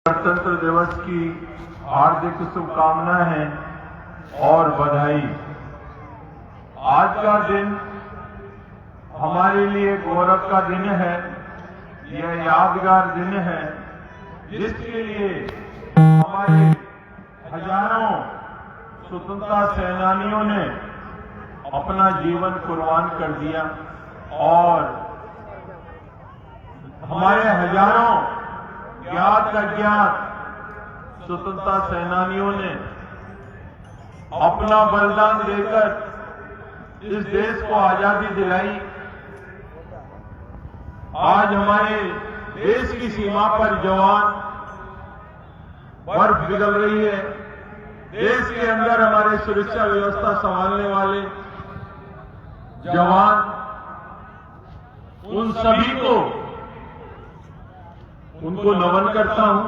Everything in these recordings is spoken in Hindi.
गणतंत्र दिवस की हार्दिक शुभकामनाएं हैं और बधाई। आज का दिन हमारे लिए गौरव का दिन है। यह यादगार दिन है जिसके लिए हमारे हजारों स्वतंत्रता सेनानियों ने अपना जीवन कुर्बान कर दिया और हमारे हजारों ज्ञात अज्ञात स्वतंत्रता सेनानियों ने अपना बलिदान देकर इस देश को आजादी दिलाई। आज हमारे देश की सीमा पर जवान बर्फ पिघल रही है। देश के अंदर हमारे सुरक्षा व्यवस्था संभालने वाले जवान, उन सभी को उनको नमन करता हूं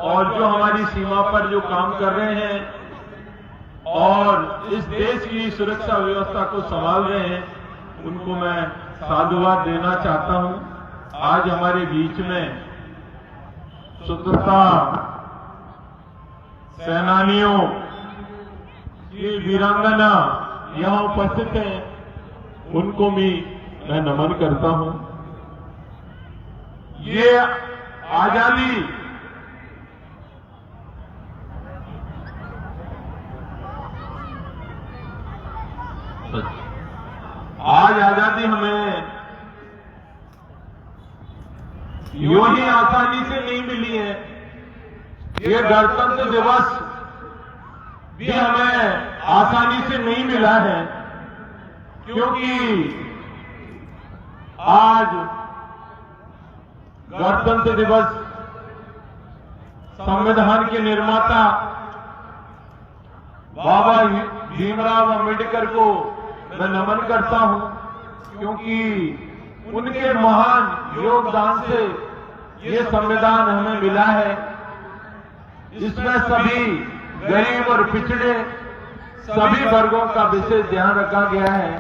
और जो हमारी सीमा पर जो काम कर रहे हैं और इस देश की सुरक्षा व्यवस्था को संभाल रहे हैं उनको मैं साधुवाद देना चाहता हूं। आज हमारे बीच में स्वतंत्रता सेनानियों की वीरांगना यहां उपस्थित हैं, उनको भी मैं नमन करता हूं। ये आजादी हमें यूं ही आसानी से नहीं मिली है। ये गणतंत्र दिवस भी हमें आसानी से नहीं मिला है, क्योंकि आज गणतंत्र दिवस संविधान के निर्माता बाबा भीमराव अंबेडकर को मैं नमन करता हूं, क्योंकि उनके महान योगदान से ये संविधान हमें मिला है। इसमें सभी गरीब और पिछड़े सभी वर्गों का विशेष ध्यान रखा गया है,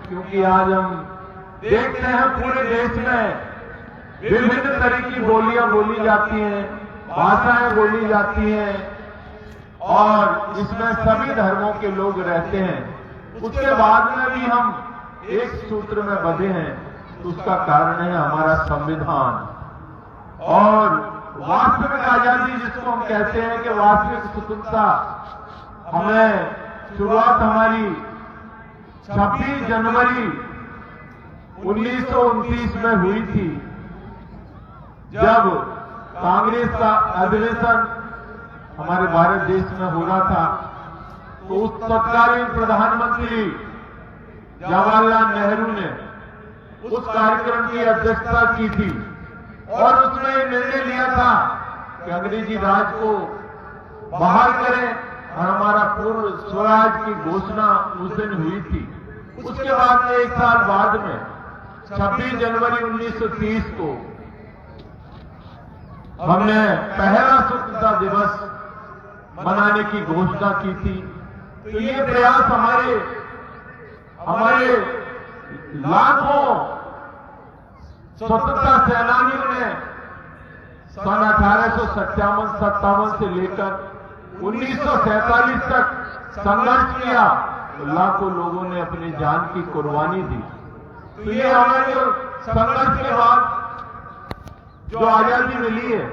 क्योंकि आज हम देखते हैं पूरे देश में विभिन्न तरह की बोलियां बोली जाती हैं, भाषाएं बोली जाती हैं और इसमें सभी धर्मों के लोग रहते हैं। उसके बाद में भी हम एक सूत्र में बंधे हैं, तो उसका कारण है हमारा संविधान और वास्तविक आजादी, जिसको हम कहते हैं कि वास्तविक स्वतंत्रता हमें शुरुआत हमारी 26 जनवरी 1929 में हुई थी, जब कांग्रेस का अधिवेशन हमारे भारत देश में हो रहा था। तो उस तत्कालीन प्रधानमंत्री जवाहरलाल नेहरू ने उस कार्यक्रम की अध्यक्षता की थी और उसमें निर्णय लिया था कि अंग्रेजी राज को बहाल करें और हमारा पूर्ण स्वराज की घोषणा उस दिन हुई थी। उसके बाद में एक साल बाद में 26 जनवरी 1930 को हमने पहला स्वतंत्रता दिवस मनाने की घोषणा की थी। तो ये प्रयास हमारे लाखों स्वतंत्रता सेनानियों ने सन 1857 से लेकर 1947 तक संघर्ष किया। लाखों लोगों ने अपनी जान की कुर्बानी दी। तो ये हमारे संघर्ष के बाद जो आजादी मिली है,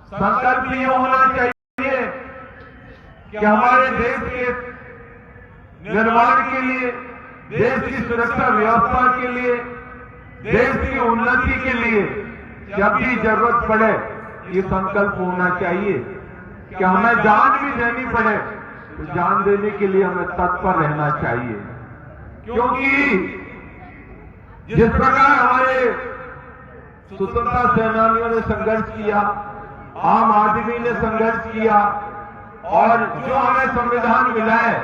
संकल्प ये होना चाहिए कि हमारे देश के निर्माण के लिए, देश की सुरक्षा व्यवस्था के लिए, देश की उन्नति के लिए जब भी जरूरत पड़े ये संकल्प होना चाहिए कि हमें जान भी देनी पड़े तो जान देने के लिए हमें तत्पर रहना चाहिए। क्योंकि जिस प्रकार हमारे स्वतंत्रता सेनानियों ने संघर्ष किया, आम आदमी ने संघर्ष किया और जो हमें संविधान मिला है,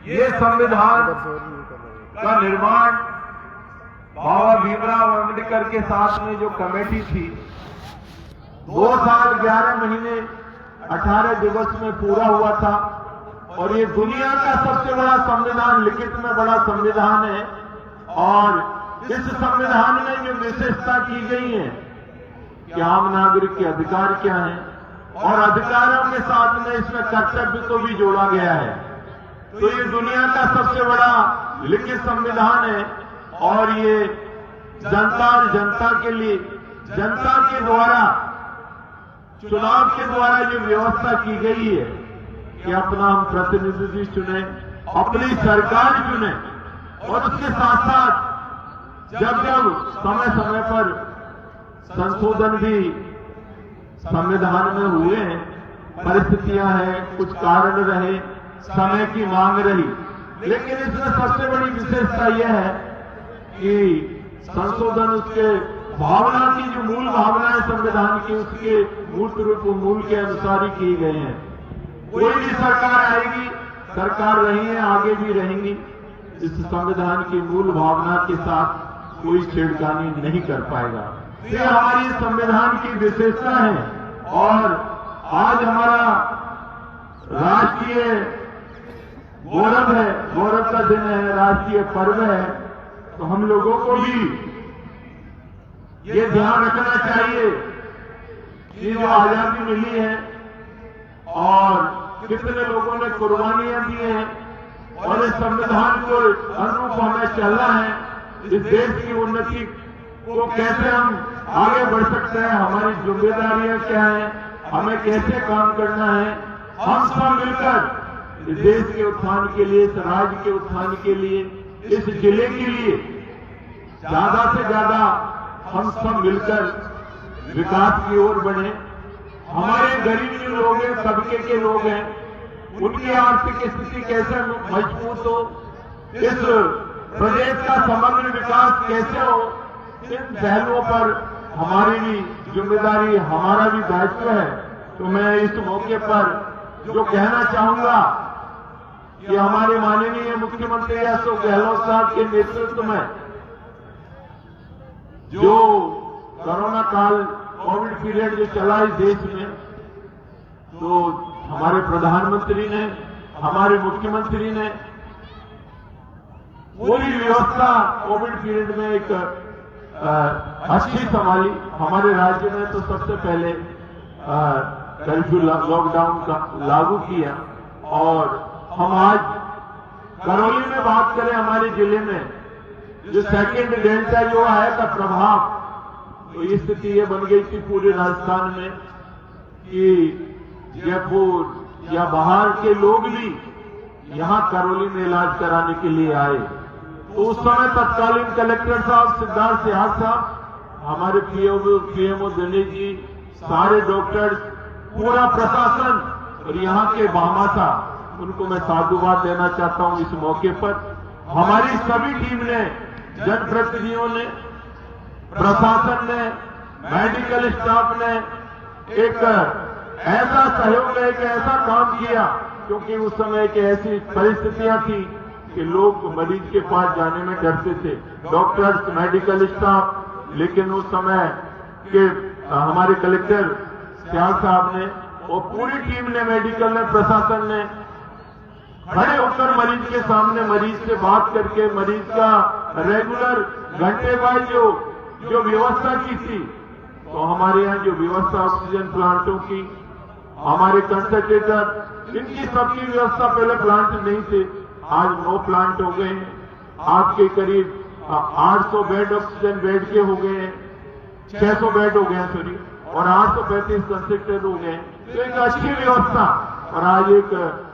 ये संविधान का निर्माण बाबा भीमराव अंबेडकर के साथ में जो कमेटी थी 2 साल 11 महीने 18 दिवस में पूरा हुआ था और ये दुनिया का सबसे बड़ा संविधान, लिखित में बड़ा संविधान है। और इस संविधान में जो विशेषता की गई है कि आम नागरिक के अधिकार क्या हैं, और अधिकारों के साथ में इसमें कर्तव्य को भी जोड़ा गया है। तो ये दुनिया का सबसे बड़ा लिखित संविधान है, और ये जनता और जनता के लिए, जनता के द्वारा, चुनाव के द्वारा जो व्यवस्था की गई है कि अपना हम प्रतिनिधि चुने, अपनी सरकार चुने, और उसके साथ साथ जब जब समय समय पर संशोधन भी संविधान में हुए हैं, परिस्थितियां हैं, कुछ कारण रहे, समय की मांग रही, लेकिन इसमें सबसे बड़ी विशेषता यह है कि संशोधन उसके भावना की, जो मूल भावना है संविधान की, उसके मूर्त रूप मूल के अनुसार ही की गए हैं। कोई भी सरकार आएगी, सरकार रही है, आगे भी रहेंगी, इस संविधान की मूल भावना के साथ कोई छेड़खानी नहीं कर पाएगा। ये हमारी संविधान की विशेषता है, और आज हमारा राष्ट्रीय गौरव है, गौरव का दिन है, राष्ट्रीय पर्व है। तो हम लोगों को भी ये ध्यान रखना चाहिए कि जो आजादी मिली है और कितने लोगों ने कुर्बानियां दी हैं, और इस संविधान को अनुरूप हमें चलना है। इस देश की उन्नति को कैसे हम आगे बढ़ सकते हैं, हमारी जिम्मेदारियां क्या हैं, हमें कैसे काम करना है, हम सब मिलकर इस देश के उत्थान के लिए, इस राज्य के उत्थान के लिए, इस जिले के लिए ज्यादा से ज्यादा हम सब मिलकर विकास की ओर बढ़े। हमारे गरीब जो लोग हैं, तबके के लोग हैं, उनकी आर्थिक स्थिति कैसे मजबूत हो, इस प्रदेश का समग्र विकास कैसे हो, इन पहलुओं पर हमारी भी जिम्मेदारी, हमारा भी दायित्व है। तो मैं इस मौके पर जो कहना चाहूंगा कि हमारे माननीय मुख्यमंत्री अशोक गहलोत साहब के नेतृत्व में जो कोरोना काल, कोविड पीरियड जो चला इस देश में, तो हमारे प्रधानमंत्री ने, हमारे मुख्यमंत्री ने पूरी व्यवस्था कोविड पीरियड में एक अच्छी संभाली। हमारे राज्य में तो सबसे पहले कर्फ्यू, लॉकडाउन का लागू किया, और हम आज करौली में बात करें, हमारे जिले में जो सेकेंड डेल्टा जो आया था प्रभाव, तो ये स्थिति ये बन गई थी पूरे राजस्थान में कि जयपुर या बाहर के लोग भी यहां करौली में इलाज कराने के लिए आए। तो उस समय तत्कालीन कलेक्टर साहब सिद्धार्थ सिहाग साहब, हमारे पीएमओ दिनेश जी, सारे डॉक्टर्स, पूरा प्रशासन और यहाँ के भामाशाह, उनको मैं साधुवाद देना चाहता हूं इस मौके पर। हमारी सभी टीम ने, जनप्रतिनिधियों ने, प्रशासन ने, मेडिकल स्टाफ ने एक ऐसा सहयोग, एक ऐसा काम किया, क्योंकि उस समय एक ऐसी परिस्थितियां थी कि लोग मरीज के पास जाने में डरते थे, डॉक्टर्स, मेडिकल स्टाफ। लेकिन उस समय के हमारे कलेक्टर सिहाग साहब ने और पूरी टीम ने, मेडिकल ने, प्रशासन ने खड़े होकर मरीज के सामने, मरीज से बात करके, मरीज का रेगुलर घंटे बाद जो व्यवस्था की थी, तो हमारे यहाँ जो व्यवस्था ऑक्सीजन प्लांटों की, हमारे कंसंट्रेटर, इनकी सबकी व्यवस्था, पहले प्लांट नहीं थे, आज 9 प्लांट हो गए हैं। आज के करीब 800 बेड ऑक्सीजन बेड के हो गए हैं, 600 बेड हो गए हैं सॉरी, और 835 कंसंट्रेटर हो गए। तो एक अच्छी व्यवस्था, और आज एक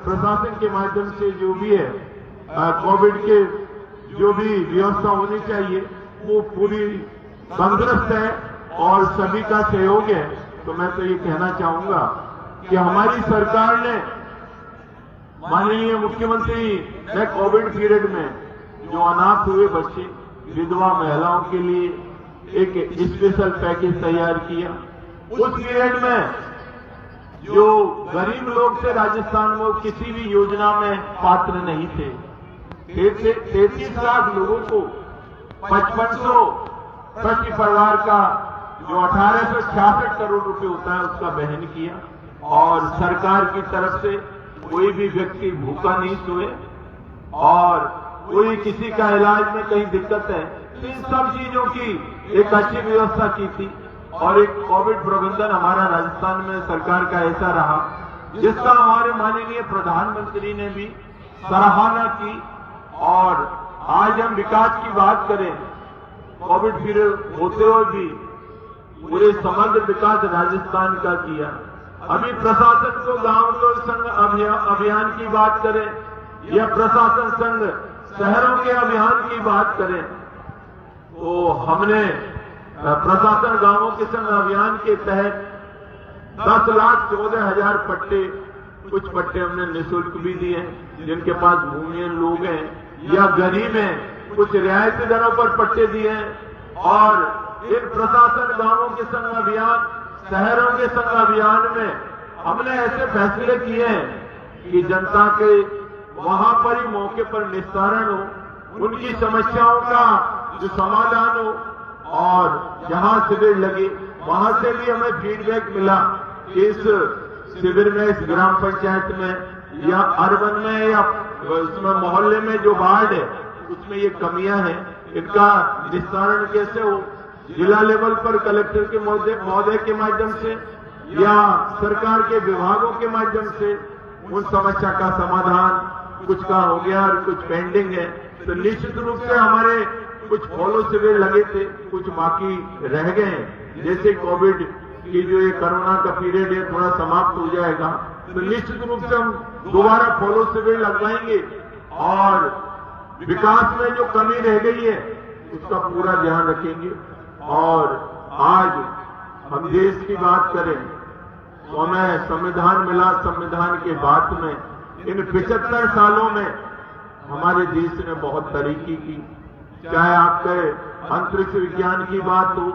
प्रशासन के माध्यम से जो भी है कोविड के जो भी व्यवस्था होनी चाहिए वो पूरी तंदुरुस्त है और सभी का सहयोग है। तो मैं तो ये कहना चाहूंगा कि हमारी सरकार ने, माननीय मुख्यमंत्री ने कोविड पीरियड में जो अनाथ हुए बच्चे, विधवा महिलाओं के लिए एक स्पेशल पैकेज तैयार किया। उस पीरियड में जो गरीब लोग थे राजस्थान में, वो किसी भी योजना में पात्र नहीं थे। 33 लाख लोगों को 5500 प्रति परिवार का जो 1866 करोड़ रुपए होता है उसका वहन किया, और सरकार की तरफ से कोई भी व्यक्ति भूखा नहीं सोए, और कोई किसी का इलाज में कहीं दिक्कत है, इन सब चीजों की एक अच्छी व्यवस्था की थी। और एक कोविड प्रबंधन हमारा राजस्थान में सरकार का ऐसा रहा जिसका हमारे माननीय प्रधानमंत्री ने भी सराहना की। और आज हम विकास की बात करें, कोविड पीरियड होते हुए भी पूरे समग्र विकास राजस्थान का किया। अभी प्रशासन को गांव को संघ अभियान की बात करें या प्रशासन संघ शहरों के अभियान की बात करें, तो हमने प्रशासन गांवों के संघ अभियान के तहत 10,14,000 पट्टे, कुछ पट्टे हमने निःशुल्क भी दिए, जिनके पास भूमिहीन लोग हैं या गरीब हैं, कुछ रियायती दरों पर पट्टे दिए हैं। और इन प्रशासन गांवों के संघ अभियान, शहरों के संघ अभियान में हमने ऐसे फैसले किए हैं कि जनता के वहां पर ही मौके पर निस्तारण हो, उनकी समस्याओं का जो समाधान हो। और जहां शिविर लगे वहां से भी हमें फीडबैक मिला कि इस शिविर में, इस ग्राम पंचायत में या अर्बन में या उसमें मोहल्ले में जो वार्ड है उसमें ये कमियां हैं, इनका निस्तारण कैसे हो। जिला लेवल पर कलेक्टर के महोदय के माध्यम से या सरकार के विभागों के माध्यम से उन समस्या का समाधान, कुछ का हो गया और कुछ पेंडिंग है। तो निश्चित रूप से हमारे कुछ फॉलो शिविर लगे थे, कुछ बाकी रह गए। जैसे कोविड की जो ये कोरोना का पीरियड है थोड़ा समाप्त हो जाएगा तो निश्चित रूप से हम दोबारा फॉलो शिविर लगवाएंगे और विकास में जो कमी रह गई है उसका पूरा ध्यान रखेंगे। और आज हम देश की बात करें तो हमें संविधान मिला। संविधान के बाद में इन 75 सालों में हमारे देश ने बहुत तरक्की की, चाहे आपके अंतरिक्ष विज्ञान की बात हो,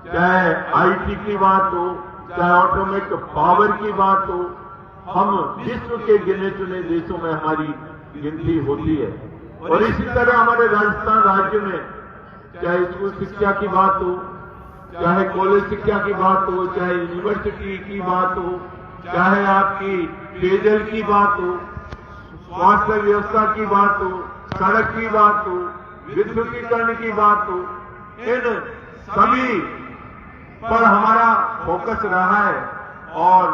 चाहे आईटी की बात हो, चाहे ऑटोमेटिक पावर की बात हो। हम विश्व के गिने चुने देशों में हमारी गिनती होती है। और इसी तरह हमारे राजस्थान राज्य में चाहे स्कूल शिक्षा की बात हो, चाहे कॉलेज शिक्षा की बात हो, चाहे यूनिवर्सिटी की बात हो, चाहे आपकी पेयजल की बात हो, स्वास्थ्य व्यवस्था की बात हो, सड़क की बात हो, विद्युतीकरण की बात हो, इन सभी पर हमारा फोकस रहा है और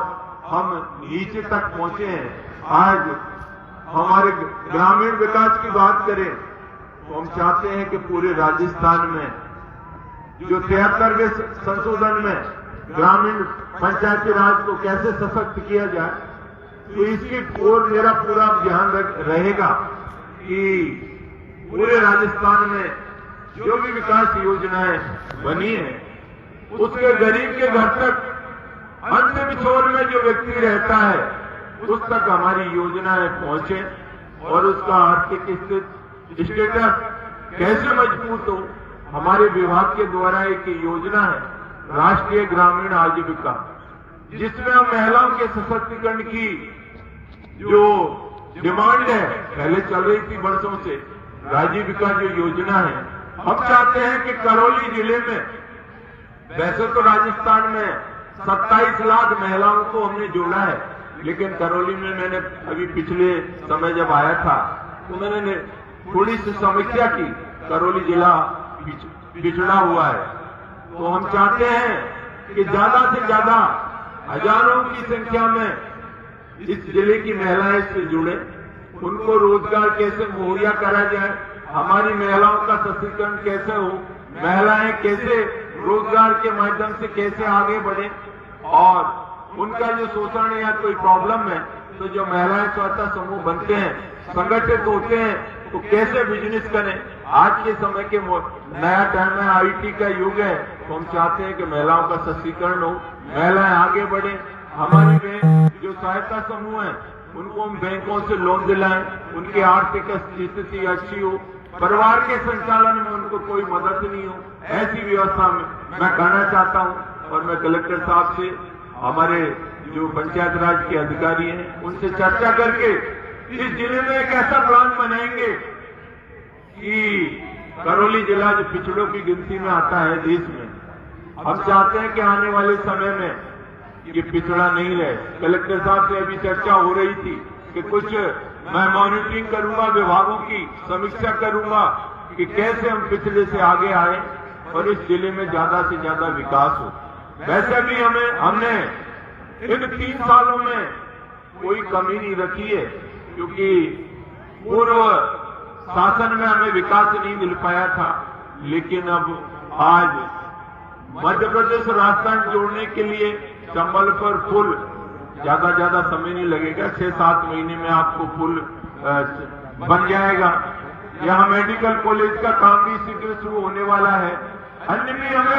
हम नीचे तक पहुंचे हैं। आज हमारे ग्रामीण विकास की बात करें तो हम चाहते हैं कि पूरे राजस्थान में जो 73वें संशोधन में ग्रामीण पंचायती राज को कैसे सशक्त किया जाए, तो इसकी ओर मेरा पूरा ध्यान रहेगा कि पूरे राजस्थान में जो भी विकास योजनाएं बनी है उसके गरीब के घर तक, अंतिम छोर में जो व्यक्ति रहता है उस तक हमारी योजनाएं पहुंचे और उसका आर्थिक स्टेटस कैसे मजबूत हो। हमारे विभाग के द्वारा एक योजना है राष्ट्रीय ग्रामीण आजीविका, जिसमें हम महिलाओं के सशक्तिकरण की जो डिमांड है पहले चल रही थी वर्षों से, आजीविका जो योजना है, हम चाहते हैं कि करौली जिले में, वैसे तो राजस्थान में 27 लाख महिलाओं को हमने जोड़ा है, लेकिन करौली में मैंने अभी पिछले समय जब आया था तो मैंने थोड़ी सी समीक्षा की। करौली जिला पिछड़ा हुआ है, तो हम चाहते हैं कि ज्यादा से ज्यादा हजारों की संख्या में इस जिले की महिलाएं इससे जुड़े, उनको रोजगार कैसे मुहैया करा जाए, हमारी महिलाओं का सशक्तिकरण कैसे हो, महिलाएं कैसे रोजगार के माध्यम से कैसे आगे बढ़े और उनका जो शोषण या कोई प्रॉब्लम है तो जो महिलाएं स्वतः समूह बनते हैं, संगठित होते हैं, तो कैसे बिजनेस करें। आज के समय के नया टाइम है, आईटी का युग है, तो हम चाहते हैं कि महिलाओं का सशक्तिकरण हो, महिलाएं आगे बढ़े। हमारी जो सहायता समूह है उनको हम बैंकों से लोन दिलाएं, उनकी आर्थिक स्थिति अच्छी हो, परिवार के संचालन में उनको कोई मदद नहीं हो, ऐसी व्यवस्था में मैं करना चाहता हूं। और मैं कलेक्टर साहब से, हमारे जो पंचायत राज के अधिकारी हैं, उनसे चर्चा करके इस जिले में एक ऐसा प्लान बनाएंगे कि करौली जिला जो पिछड़ों की गिनती में आता है देश में, हम चाहते हैं कि आने वाले समय में ये पिछड़ा नहीं रहे। कलेक्टर साहब से अभी चर्चा हो रही थी कि कुछ मैं मॉनिटरिंग करूंगा, विभागों की समीक्षा करूंगा कि कैसे हम पिछड़े से आगे आए और इस जिले में ज्यादा से ज्यादा विकास हो। वैसे भी हमने इन 3 सालों में कोई कमी नहीं रखी है, क्योंकि पूर्व शासन में हमें विकास नहीं मिल पाया था। लेकिन अब आज मध्य प्रदेश और राजस्थान जोड़ने के लिए चंबल पर पुल ज्यादा समय नहीं लगेगा, 6-7 महीने में आपको पुल बन जाएगा। यहाँ मेडिकल कॉलेज का काम भी शीघ्र शुरू होने वाला है। अन्य भी हमें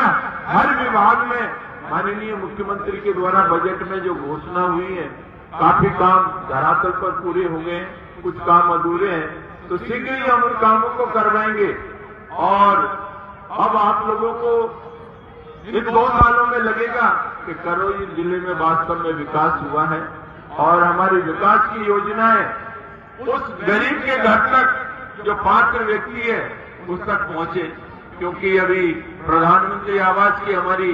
हर विभाग में माननीय मुख्यमंत्री के द्वारा बजट में जो घोषणा हुई है, काफी काम धरातल पर पूरे हो गए, कुछ काम अधूरे हैं, तो शीघ्र ही हम उन कामों को करवाएंगे। और अब आप लोगों को इन 2 सालों में लगेगा कि करौली जिले में वास्तव में विकास हुआ है और हमारी विकास की योजनाएं उस गरीब के घर तक जो पात्र व्यक्ति है उस तक पहुंचे। क्योंकि अभी प्रधानमंत्री आवास की हमारी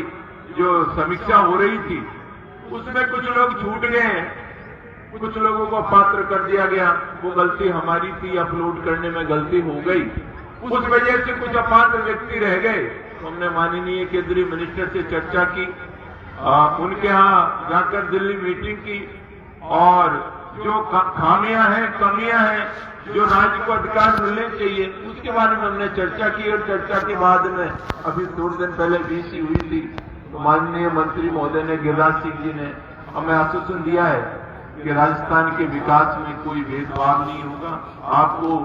जो समीक्षा हो रही थी उसमें कुछ लोग छूट गए हैं, कुछ लोगों को पात्र कर दिया गया। वो गलती हमारी थी, अपलोड करने में गलती हो गई, उस वजह से कुछ अपात्र व्यक्ति रह गए। तो हमने माननीय केंद्रीय मिनिस्टर से चर्चा की, उनके यहाँ जाकर दिल्ली मीटिंग की और जो खामियां हैं, कमियां हैं, जो राज्य को अधिकार मिलने चाहिए उसके बारे में हमने चर्चा की। और चर्चा के बाद में अभी थोड़े दिन पहले बीसी हुई थी, तो माननीय मंत्री महोदय ने, गिरिराज सिंह जी ने हमें आश्वासन दिया है कि राजस्थान के विकास में कोई भेदभाव नहीं होगा, आपको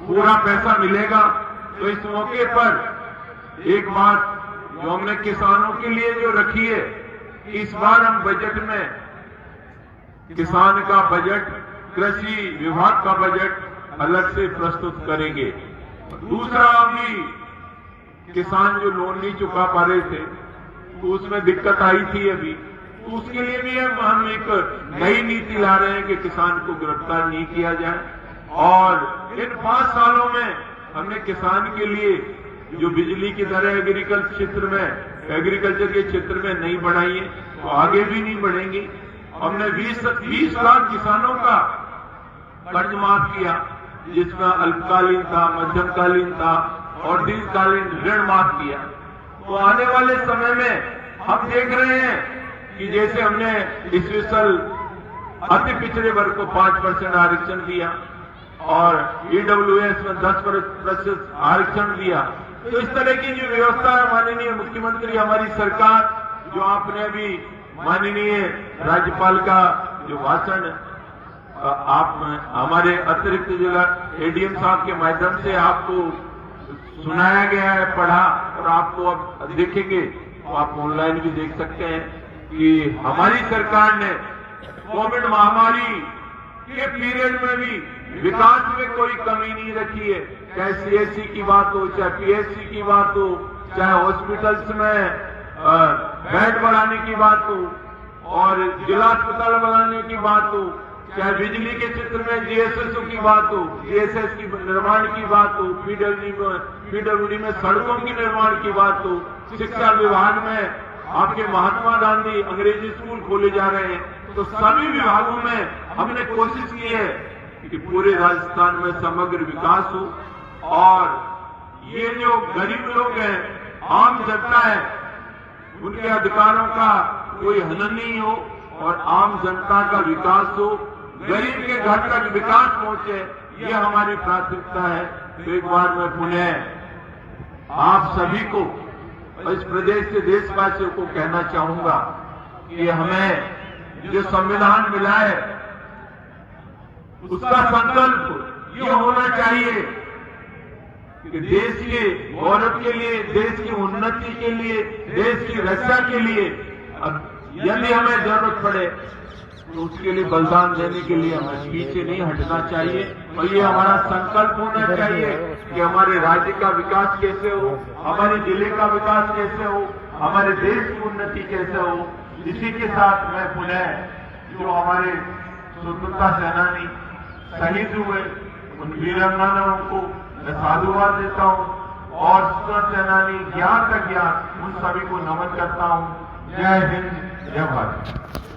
पूरा पैसा मिलेगा। तो इस मौके पर एक बात जो हमने किसानों के लिए जो रखी है, इस बार हम बजट में किसान का बजट, कृषि विभाग का बजट अलग से प्रस्तुत करेंगे। दूसरा, अभी किसान जो लोन नहीं चुका पा रहे थे तो उसमें दिक्कत आई थी अभी, तो उसके लिए भी हम एक नई नीति ला रहे हैं कि किसान को गिरफ्तार नहीं किया जाए। और इन 5 सालों में हमने किसान के लिए जो बिजली की दरें एग्रीकल्चर के क्षेत्र में नहीं बढ़ाई है, तो आगे भी नहीं बढ़ेंगी। हमने 20 लाख किसानों का कर्ज माफ किया, जिसमें अल्पकालीन था, मध्यमकालीन था और दीर्घकालीन ऋण माफ किया। तो आने वाले समय में हम देख रहे हैं कि जैसे हमने इस साल अति पिछड़े वर्ग को 5% आरक्षण दिया और ईडब्ल्यूएस में 10% आरक्षण दिया, तो इस तरह की जो व्यवस्था है, माननीय मुख्यमंत्री, हमारी सरकार, जो आपने अभी माननीय राज्यपाल का जो भाषण आप हमारे अतिरिक्त जिला एडीएम साहब के माध्यम से आपको सुनाया गया है, पढ़ा, और आपको अब देखेंगे तो आप ऑनलाइन भी देख सकते हैं कि हमारी सरकार ने कोविड महामारी के पीरियड में भी विकास में कोई कमी नहीं रखी है। चाहे सीएचसी की बात हो, चाहे पीएचसी की बात हो, चाहे हॉस्पिटल्स में बेड बढ़ाने की बात हो और जिला अस्पताल बनाने की बात हो, चाहे बिजली के क्षेत्र में जीएसएसओ की बात हो, जीएसएस की निर्माण की बात हो, पीडब्ल्यूडी में सड़कों की निर्माण की बात हो, शिक्षा विभाग में आपके महात्मा गांधी अंग्रेजी स्कूल खोले जा रहे हैं, तो सभी विभागों में हमने कोशिश की है कि पूरे राजस्थान में समग्र विकास हो और ये जो गरीब लोग हैं, आम जनता है, उनके अधिकारों का कोई हनन नहीं हो और आम जनता का विकास हो, गरीब के घर तक विकास पहुंचे, ये हमारी प्राथमिकता है। तो एक बार मैं पुनः आप सभी को, इस प्रदेश के देशवासियों को कहना चाहूंगा कि हमें जो संविधान मिला है उसका संकल्प ये होना चाहिए कि देश के गौरव के लिए, देश की उन्नति के लिए, देश की रक्षा के लिए यदि हमें जरूरत पड़े तो उसके लिए बलिदान देने के लिए हमें पीछे नहीं हटना चाहिए। और ये हमारा संकल्प होना चाहिए कि हमारे राज्य का विकास कैसे हो, हमारे जिले का विकास कैसे हो, हमारे देश की उन्नति कैसे हो। इसी के साथ मैं पुनः जो हमारे स्वतंत्रता सेनानी शहीद हुए उन वीरांगनाओं को मैं साधुवाद देता हूं और स्वतंत्रता सेनानी ज्ञान का ज्ञान उन सभी को नमन करता हूं। जय हिंद, जय भारत।